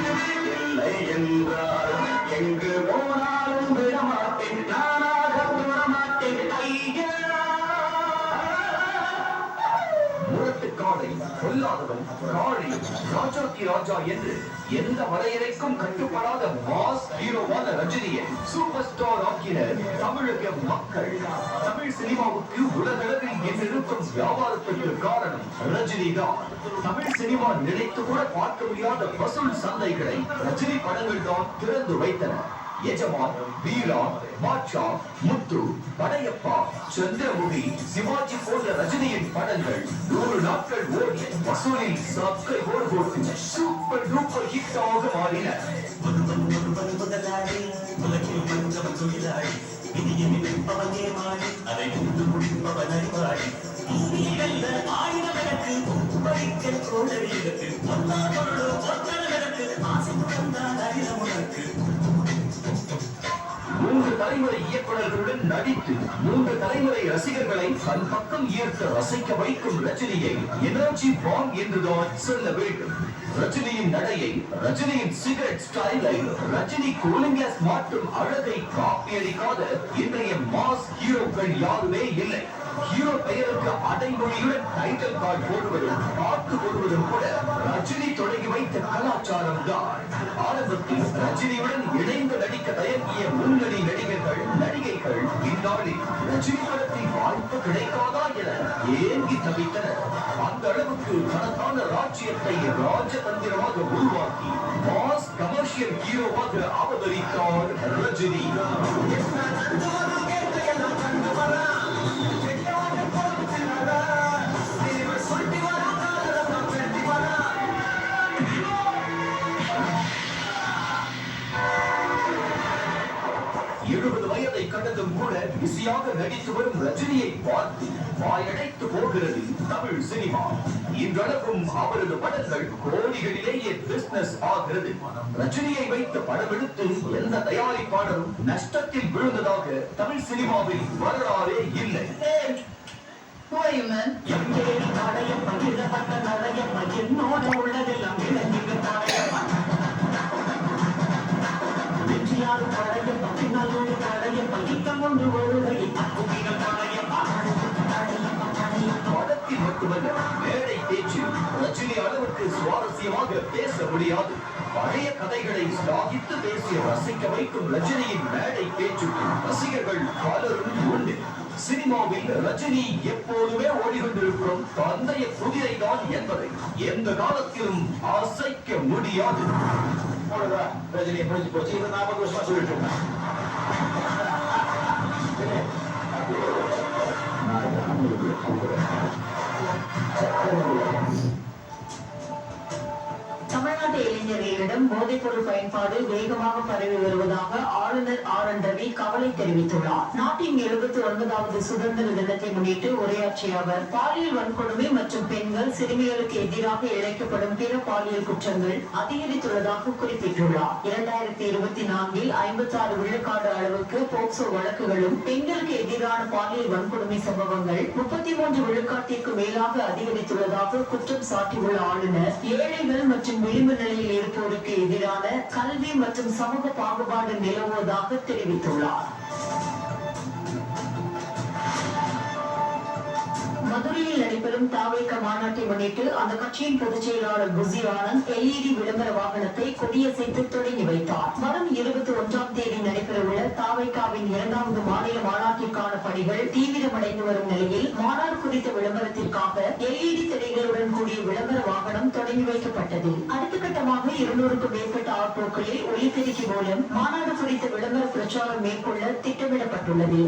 இல்லை என்றால் எங்கு போனாலும் விடமாட்டேன், நானாக தொடமாட்டேன் ஐயா. முரட்டுக்காடை, கொல்லாதவன், காளி, ராஜாத்தி ராஜா என்று எந்த வரையறைக்கும் கட்டுப்படாத மாஸ் ஹீரோவான ரஜினியை சூப்பர் ஸ்டார் ஆக்கின தமிழக மக்கள். தமிழ் சினிமாவுக்கு உலகளவில் என்றிருக்கும் வியாபாரத்திற்கு காரணம் ரஜினி தான். தமிழ் சினிமா நினைத்து கூட பார்க்க முடியாத வசூல் சந்தைகளை ரஜினி படங்கள் தான் திறந்து வைத்தன. எஜமான், வீரா, பாட்ஷா, முத்து, படையப்பா, சந்திரமுகி, சிவாஜி போன்ற ரஜினியின் படங்கள் 100 நாட்கள் ஓடி வசூலில் சக்கை ஓடு போட்டு சூப்பர் டூப்பர் ஹிட்டாக மாறின. மூன்று தலைமுறை இயக்குநர்களுடன் நடித்து 3 தலைமுறை ரசிகர்களை தன் பக்கம் ஈர்த்து ரசிக்க வைக்கும் ரஜினியை எனர்ஜி பாம் என்றுதான் சொல்ல வேண்டும். ரஜினியின் நடையை, ரஜினியின் சிகரெட் ஸ்டைலை, ரஜினி கூலிங் கிளாஸ் மாற்றும் அழகை காப்பி அடிக்காத இன்றைய மாஸ் ஹீரோக்கள் யாருமே இல்லை. ஹீரோ பெயருக்கு அடைமொழியுடன் டைட்டில் கார்டு போடுவதும் பாட்டு போடுவதும் கூட ரஜினி தொடங்கி வைத்த கலாச்சாரம் தான். ஆரம்பத்தில் ரஜினியுடன் இணைந்து நடிக்க தயங்கிய முன்னணி நடிகர்கள், நடிகைகள் இந்நாளில் ரஜினி படத்தில் வாய்ப்பு கிடைக்காதா என ஏங்கி தவித்தனர். அந்த அளவுக்கு தனக்கான ராஜ்யத்தை ராஜதந்திரமாக உருவாக்கி மாஸ் கமர்ஷியல் ஹீரோவாக அவதரித்தார் ரஜினி. வயதை கடந்தும் கூட பிஸியாக நடித்து வரும் ரஜினியை பார்த்து வாயடைத்து போகிறது தமிழ் சினிமா. இன்றளவும் அவரது படங்கள் கோடிகளிலேயே பிசினஸ் ஆகிறது. ரஜினியை வைத்து படம் எடுத்து எந்த தயாரிப்பாளரும் நஷ்டத்தில் விழுந்ததாக தமிழ் சினிமாவில் வரலாறே இல்லை. படத்தில் மட்டுமல்ல, மேடை பேச்சு ரஜினி அளவுக்கு சுவாரஸ்யமாக பேச முடியாது. பழைய கதைகளை ஸ்லாகித்து பேசி ரசிக்க வைக்கும் ரஜினியின் மேடை பேச்சுக்கு ரசிகர்கள் பலரும் உண்டு. சினிமாவில் ரஜினி எப்போதுமே ஓடிக்கொண்டிருக்கும் தந்தைய குதிரை தான் என்பதை எந்த காலத்திலும் அசைக்க முடியாது. ரஜினியை முடிஞ்சு போச்சு, 40 வருஷமா சொல்லிட்டு இருக்காங்க. தமிழ்நாட்டு இளைஞர்களிடம் போதைப் பொருள் பயன்பாடு வேகமாக பரவி வருவதாக ஆளுநர் ஆர்.என். ரவி கவலை தெரிவித்துள்ளார். நாட்டின் 79வது சுதந்திர தினத்தை முன்னிட்டு உரையாற்றிய அவர், பாலியல் வன்கொடுமை மற்றும் பெண்கள், சிறுமிகளுக்கு எதிராக இழைக்கப்படும் பிற பாலியல் குற்றங்கள் அதிகரித்துள்ளதாக குறிப்பிட்டுள்ளார். 2024 56 விழுக்காடு அளவுக்கு போக்சோ வழக்குகளும், பெண்களுக்கு எதிரான பாலியல் வன்கொடுமை சம்பவங்கள் 33 விழுக்காட்டிற்கு மேலாக அதிகரித்துள்ளதாக குற்றம் சாட்டியுள்ள ஆளுநர், ஏழைகள் மற்றும் விளிம்பு நிலையில் இருப்போருக்கு எதிரான கல்வி மற்றும் சமூக பாகுபாடு நிலவுவதாக தெரிவித்துள்ளார். மதுரையில் நடைபெறும் தாவேக மாநாட்டை முன்னிட்டு அந்த கட்சியின் பொதுச் செயலாளர் குசி ஆனந்த் LED விளம்பர வாகனத்தை கொடியசைத்து தொடங்கி வைத்தார். வரும் 21ஆம் தேதி நடைபெறவுள்ள தாவேகாவின் 2வது மாநில மாநாட்டிற்கான பணிகள் தீவிரமடைந்து வரும் நிலையில் மாநாடு குறித்த விளம்பரத்திற்காக LED திரைகளுடன் கூடிய விளம்பர வாகனம் தொடங்கி வைக்கப்பட்டது. அடுத்த கட்டமாக 200க்கும் மேற்பட்ட ஆட்டோக்களில் ஒலிபெருக்கி மூலம் மாநாடு குறித்த விளம்பர பிரச்சாரம் மேற்கொள்ள திட்டமிடப்பட்டுள்ளது.